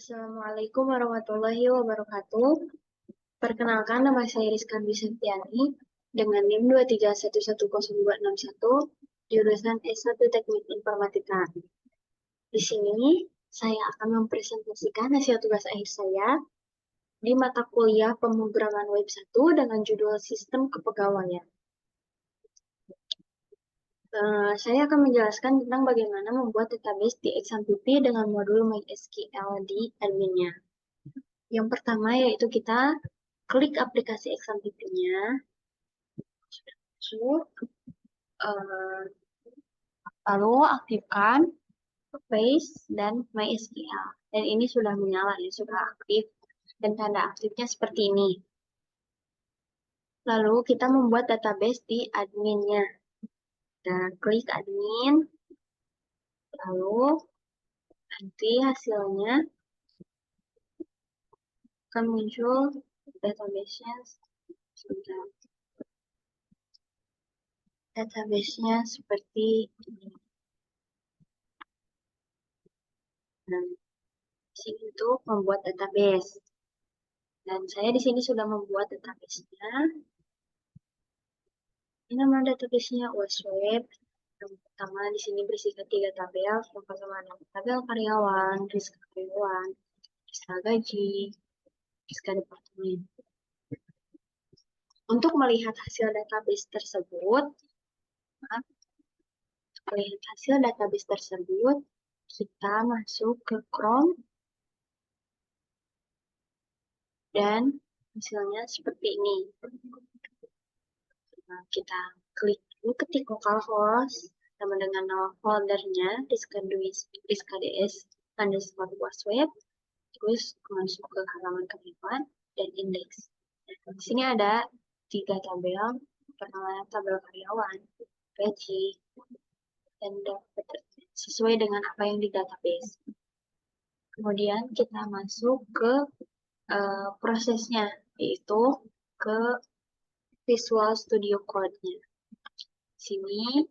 Assalamualaikum warahmatullahi wabarakatuh. Perkenalkan, nama saya Rizka Dwi Septiani dengan NIM 2311061, jurusan S1 Teknik Informatika. Di sini saya akan mempresentasikan hasil tugas akhir saya di mata kuliah pemrograman web 1 dengan judul Sistem Kepegawaian. Saya akan menjelaskan tentang bagaimana membuat database di XMPP dengan modul MySQL di adminnya. Yang pertama yaitu kita klik aplikasi XMPP-nya, lalu aktifkan Paste dan MySQL. Dan ini sudah menyala, ya, sudah aktif, dan tanda aktifnya seperti ini. Lalu kita membuat database di adminnya. Kita klik admin, lalu nanti hasilnya akan muncul database-nya. Database-nya seperti ini. Nah, di sini untuk membuat database. Dan saya di sini sudah membuat database-nya. Ini nama database-nya UASWeb. Yang pertama di sini berisikan 3 tabel. Yang pertama adalah tabel karyawan, risk karyawan, risk gaji, risk departemen. Untuk melihat hasil database tersebut, kita masuk ke Chrome dan hasilnya seperti ini. Nah, kita klik dulu, ketik localhost sama dengan nama foldernya rizkads_wasweb, terus masuk ke halaman karyawan dan indeks. Di sini ada 3 tabel. Pertama tabel karyawan, gaji, dan sesuai dengan apa yang di database. Kemudian kita masuk ke prosesnya, yaitu ke Visual Studio Code-nya. Sini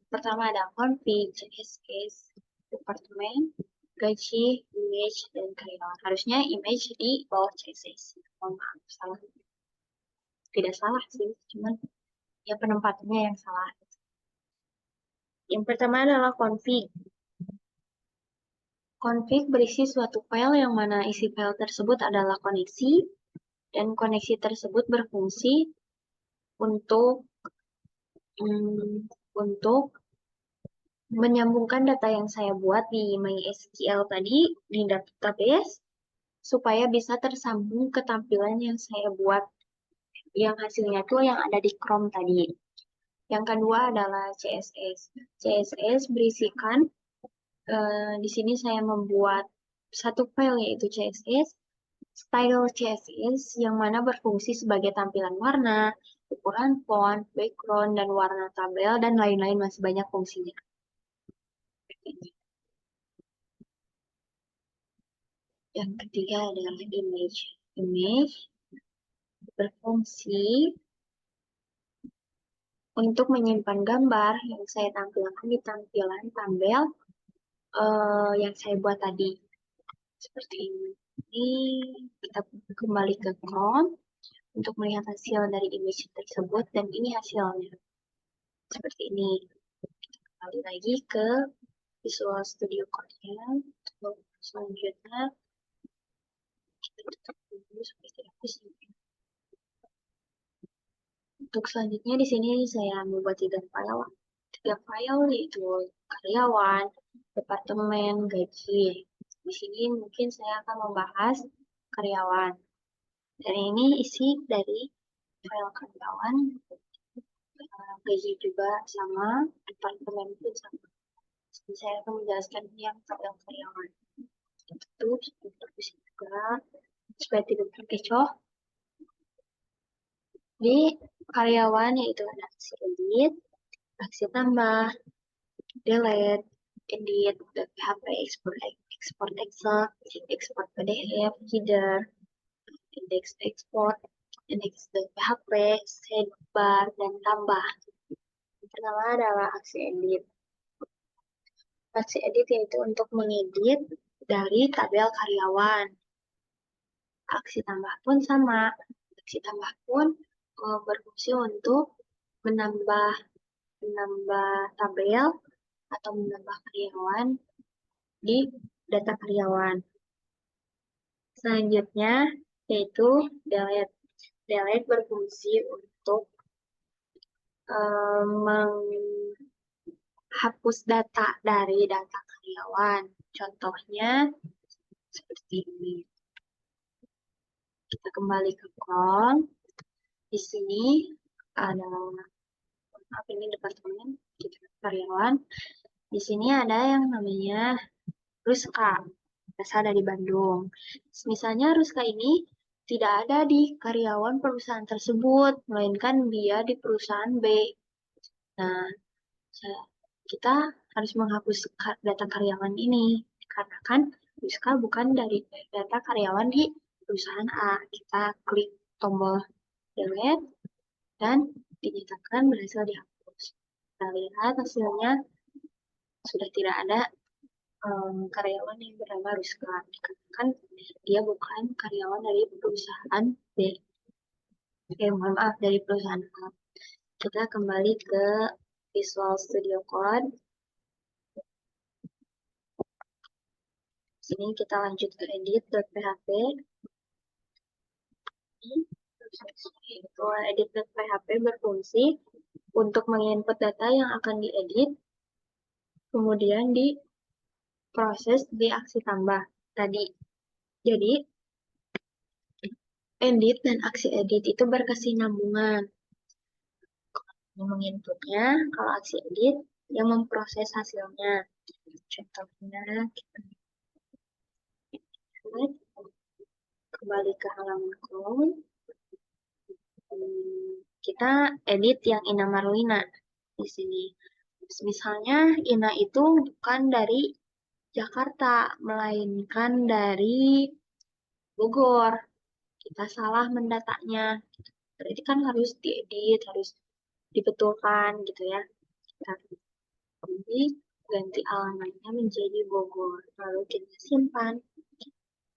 pertama ada config, CSS, departemen, gaji, image, dan karyawan. Harusnya image di bawah CSS. Mohon maaf, salah. Tidak salah sih, cuman ya penempatannya yang salah. Yang pertama adalah config. Config berisi suatu file yang mana isi file tersebut adalah koneksi, dan koneksi tersebut berfungsi untuk menyambungkan data yang saya buat di MySQL tadi di database supaya bisa tersambung ke tampilan yang saya buat, yang hasilnya tuh yang ada di Chrome tadi. Yang kedua adalah CSS. CSS berisikan di sini saya membuat satu file yaitu CSS, style CSS yang mana berfungsi sebagai tampilan warna, ukuran font, background, dan warna tabel, dan lain-lain, masih banyak fungsinya. Yang ketiga adalah image. Image berfungsi untuk menyimpan gambar yang saya tampilkan di tampilan tabel yang saya buat tadi. Seperti ini. Ini kita kembali ke Chrome untuk melihat hasil dari image tersebut, dan ini hasilnya. Seperti ini. Kita kembali lagi ke Visual Studio Code-nya. Untuk selanjutnya, kita tutup dulu supaya tidak pusing. Untuk selanjutnya di sini saya membuat 3 file. 3 file yaitu karyawan, departemen, gaji. Di sini mungkin saya akan membahas karyawan. Dan ini isi dari file karyawan, gaji juga sama, departemen pun sama. Jadi saya akan menjelaskan yang tabel karyawan. Itu bisa juga supaya tidak terkecoh. Di karyawan yaitu ada aksi edit, aksi tambah, delete, edit, PHP, export Excel, export PDF, header, index export, index PHP, sidebar, dan tambah. Yang pertama adalah aksi edit. Aksi edit yaitu untuk mengedit dari tabel karyawan. Aksi tambah pun sama. Aksi tambah pun berfungsi untuk menambah menambah tabel atau menambah karyawan di data karyawan. Selanjutnya yaitu delete. Delete berfungsi untuk menghapus data dari data karyawan. Contohnya seperti ini. Kita kembali ke Chrome. Di sini ada ini departemen kita karyawan. Di sini ada yang namanya Ruska, berasal dari Bandung. Misalnya Ruska ini tidak ada di karyawan perusahaan tersebut, melainkan dia di perusahaan B. Nah, kita harus menghapus data karyawan ini, karena kan Ruska bukan dari data karyawan di perusahaan A. Kita klik tombol delete dan dinyatakan berhasil dihapus. Kita lihat hasilnya sudah tidak ada karyawan yang bernama Ruska, dikatakan dia bukan karyawan dari perusahaan B. Mohon maaf, dari perusahaan A. Kita kembali ke Visual Studio Code. Sini kita lanjut ke edit.php. Edit.php berfungsi untuk menginput data yang akan diedit, kemudian diproses di aksi tambah tadi. Jadi, edit dan aksi edit itu berkesinambungan. Menginputnya, kalau aksi edit yang memproses hasilnya. Contohnya, kita lihat kembali ke halaman Chrome. Kita edit yang Ina Marlina di sini. Misalnya, Ina itu bukan dari Jakarta, melainkan dari Bogor. Kita salah mendatanya. Berarti kan harus diedit, harus dibetulkan gitu ya. Kita ganti alamatnya menjadi Bogor. Lalu kita simpan.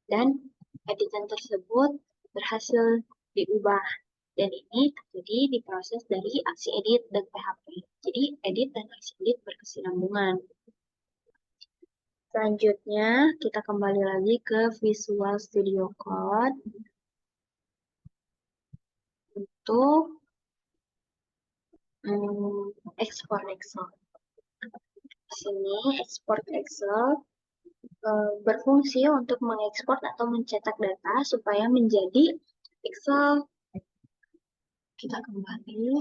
Dan editan tersebut berhasil diubah. Dan ini terjadi di proses dari aksi edit dan PHP. Jadi edit dan aksi edit berkesinambungan. Selanjutnya, kita kembali lagi ke Visual Studio Code untuk ekspor Excel. Di sini ekspor Excel berfungsi untuk mengekspor atau mencetak data supaya menjadi Excel. Kita kembali.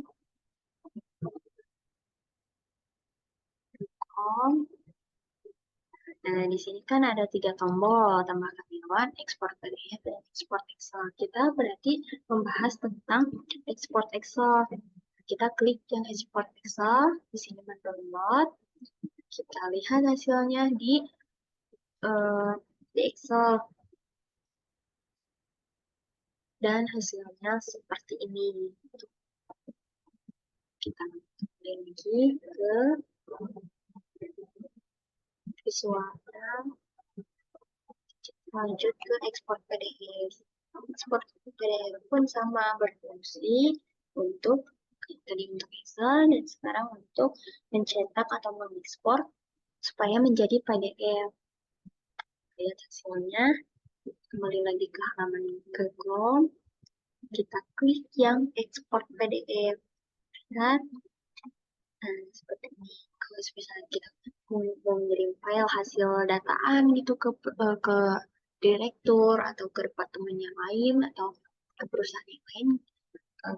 Nah, di sini kan ada 3 tombol, tambah karyawan, ekspor PDF, dan ekspor Excel. Kita berarti membahas tentang ekspor Excel. Kita klik yang ekspor Excel, di sini mendownload. Kita lihat hasilnya di Excel. Dan hasilnya seperti ini. Kita kembali lagi ke visualnya. Lanjut ke ekspor PDF. Ekspor PDF pun sama, berfungsi untuk tadi untuk Excel dan sekarang untuk mencetak atau mengekspor supaya menjadi PDF. Lihat hasilnya. Kembali lagi ke halaman ke Chrome. Kita klik yang ekspor PDF. Lihat. Nah, seperti ini. Kalau misalnya kita mau mengirim file hasil dataan gitu ke direktur atau ke departemen yang lain atau ke perusahaan yang lain,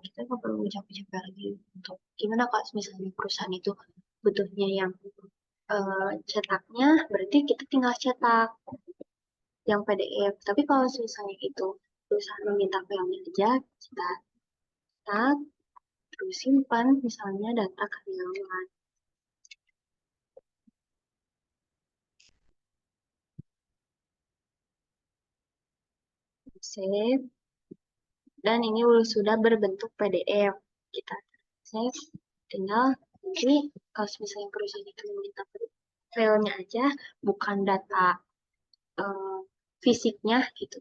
kita nggak perlu capek-capek lagi untuk gimana kalau misalnya perusahaan itu butuhnya yang cetaknya, berarti kita tinggal cetak yang PDF. Tapi kalau misalnya itu perusahaan meminta filenya aja, kita cetak, terus simpan misalnya data karyawan. Save. Dan ini sudah berbentuk PDF. Kita save, tinggal ini kalau misalnya perusahaan itu meminta filenya aja, bukan data fisiknya gitu.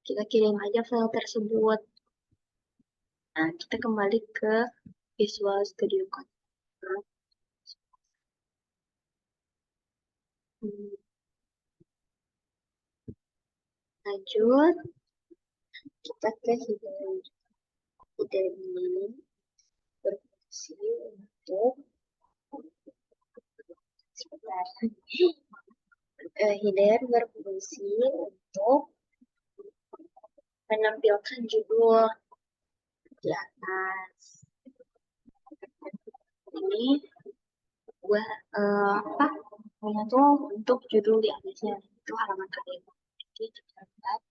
Kita kirim aja file tersebut. Nah, kita kembali ke Visual Studio Code. Lanjut, kita ke header. Header ini berfungsi untuk sebentar. Header berfungsi untuk menampilkan judul di atas. Ini buat apa? Pokoknya tuh untuk judul di atasnya itu halaman kalian. Jadi kita lihat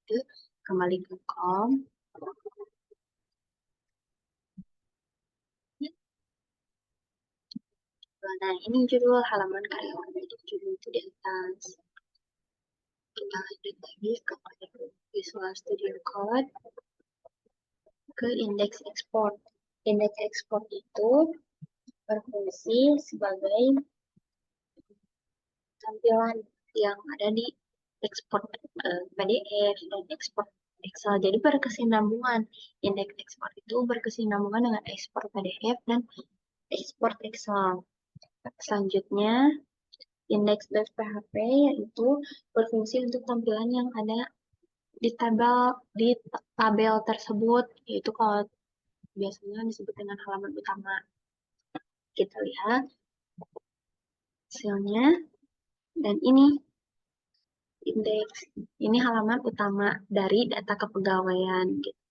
kembali ke Chrome. Nah, ini judul halaman karyawan. Jadi judul itu di atas. Kita lanjut lagi kepada Visual Studio Code ke indeks ekspor. Indeks ekspor itu berfungsi sebagai tampilan yang ada di ekspor PDF dan ekspor Excel. Jadi berkesinambungan. Indeks ekspor itu berkesinambungan dengan ekspor PDF dan ekspor Excel. Selanjutnya, index.php yaitu berfungsi untuk tampilan yang ada di tabel tersebut, yaitu kalau biasanya disebut dengan halaman utama. Kita lihat hasilnya, dan ini indeks, ini halaman utama dari data kepegawaian. Gitu.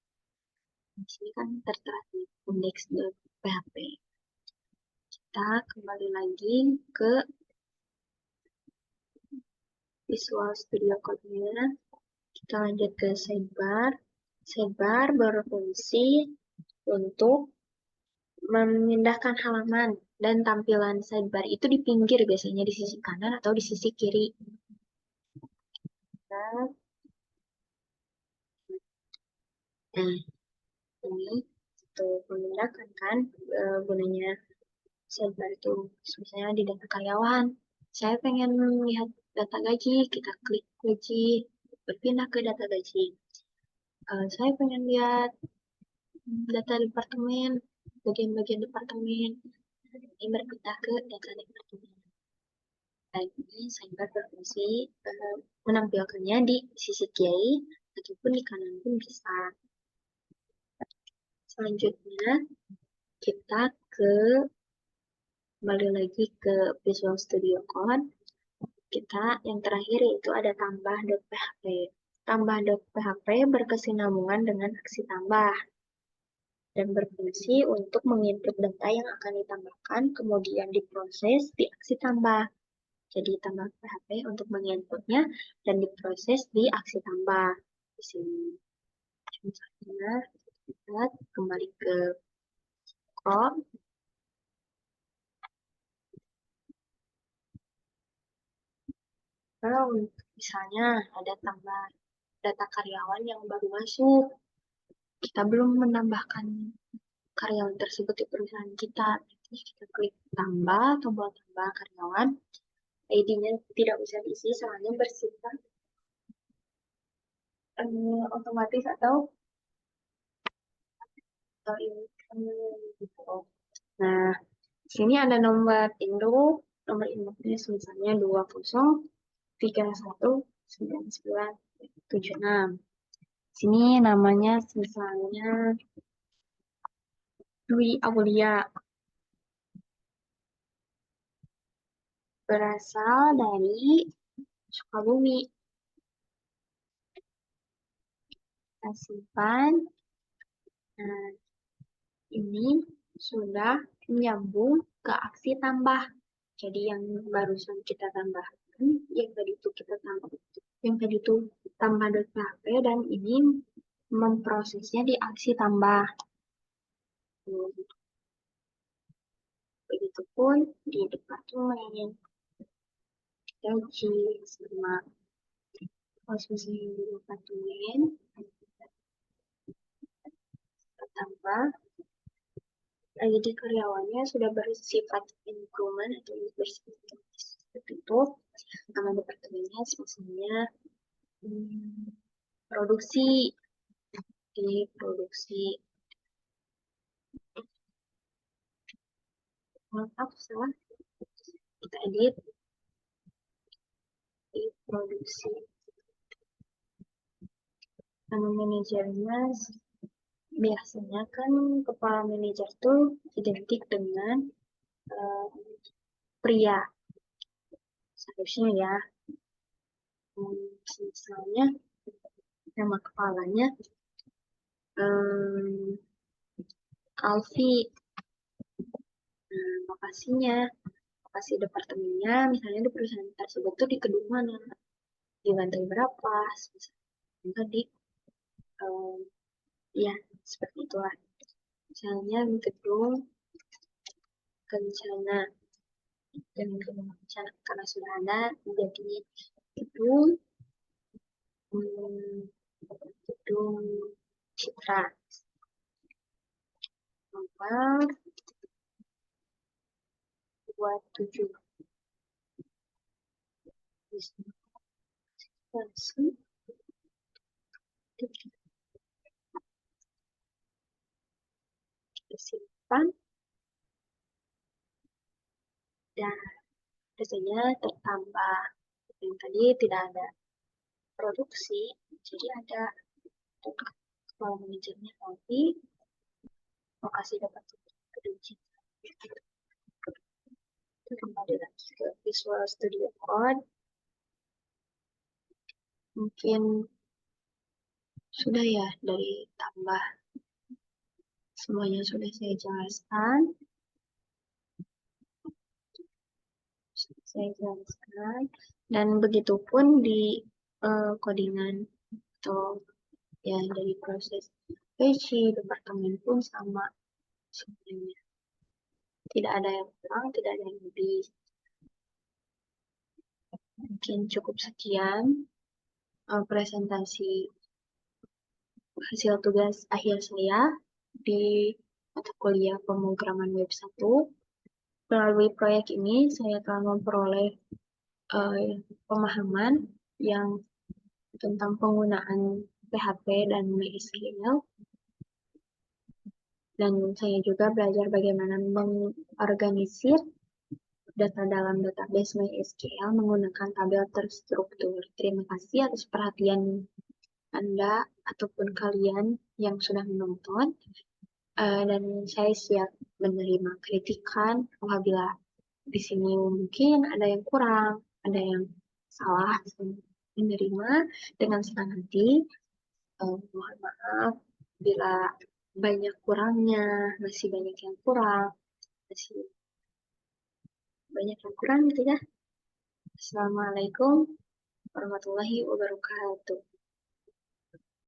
Di sini kan tertera di index.php. Kita kembali lagi ke Visual Studio Code-nya. Kita lanjut ke sidebar. Sidebar berfungsi untuk memindahkan halaman dan tampilan sidebar itu di pinggir, biasanya di sisi kanan atau di sisi kiri. Nah, ini itu memindahkan kan gunanya sidebar itu. Misalnya di data karyawan, saya pengen lihat data gaji, kita klik gaji, berpindah ke data gaji. Saya pengen lihat data departemen, bagian-bagian departemen, ini berpindah ke data departemen. Dan ini sidebar berfungsi menampilkannya di sisi kiri ataupun di kanan pun bisa. Selanjutnya kita kembali lagi ke Visual Studio Code. Kita yang terakhir yaitu ada tambah.php. Tambah.php berkesinambungan dengan aksi tambah dan berfungsi untuk menginput data yang akan ditambahkan kemudian diproses di aksi tambah. Jadi tambah PHP untuk menginputnya dan diproses di aksi tambah di sini. Misalnya kita kembali ke Chrome. Kalau misalnya ada tambah data karyawan yang baru masuk, kita belum menambahkan karyawan tersebut di perusahaan kita. Jadi kita klik tambah, tombol tambah karyawan. ID-nya tidak usah diisi, soalnya bersifat otomatis atau ini gitu. Nah, sini ada nomor induk, nomor induknya misalnya 20319976. Sini namanya misalnya Dwi Aulia, berasal dari Sukabumi. Kita simpan. Nah, ini sudah menyambung ke aksi tambah. Jadi yang barusan kita tambahkan, yang tadi itu kita tambah, yang tadi itu tambah.php dan ini memprosesnya di aksi tambah. Begitupun di departemen gaji sama posisi di departemen tambah. Jadi karyawannya sudah bersifat improvement atau bersifat tutup. Nama departemennya misalnya produksi, di produksi. Maaf, salah. Kita edit di produksi. Nama manajernya biasanya kan kepala manajer tuh identik dengan pria. Seharusnya ya. Misalnya nama kepalanya Alfi. Lokasinya, lokasi departemennya, misalnya di perusahaan tersebut tuh di gedung mana, di lantai berapa, misalnya di ya seperti itulah. Misalnya di gedung Kencana, dan gedung Kencana karena sudah ada menjadi gedung gedung Citra nomor 27. Disimpan dan biasanya tertambah yang tadi tidak ada produksi, jadi ada kepala manajernya nanti lokasi dapat gedung Citra. Kembali lagi ke Visual Studio Code. Mungkin sudah ya dari tambah. Semuanya sudah saya jelaskan. Dan begitupun di codingan atau ya dari proses PC departemen pun sama sebenarnya. Tidak ada yang kurang, tidak ada yang lebih. Mungkin cukup sekian presentasi hasil tugas akhir saya di mata kuliah pemrograman web 1. Melalui proyek ini, saya telah memperoleh pemahaman yang tentang penggunaan PHP dan MySQL. Dan saya juga belajar bagaimana mengorganisir data dalam database MySQL menggunakan tabel terstruktur. Terima kasih atas perhatian Anda ataupun kalian yang sudah menonton. Dan saya siap menerima kritikan apabila di sini mungkin ada yang kurang, ada yang salah, menerima dengan senang hati. Mohon maaf bila banyak kurangnya, masih banyak yang kurang, masih banyak yang kurang gitu ya. Assalamualaikum warahmatullahi wabarakatuh.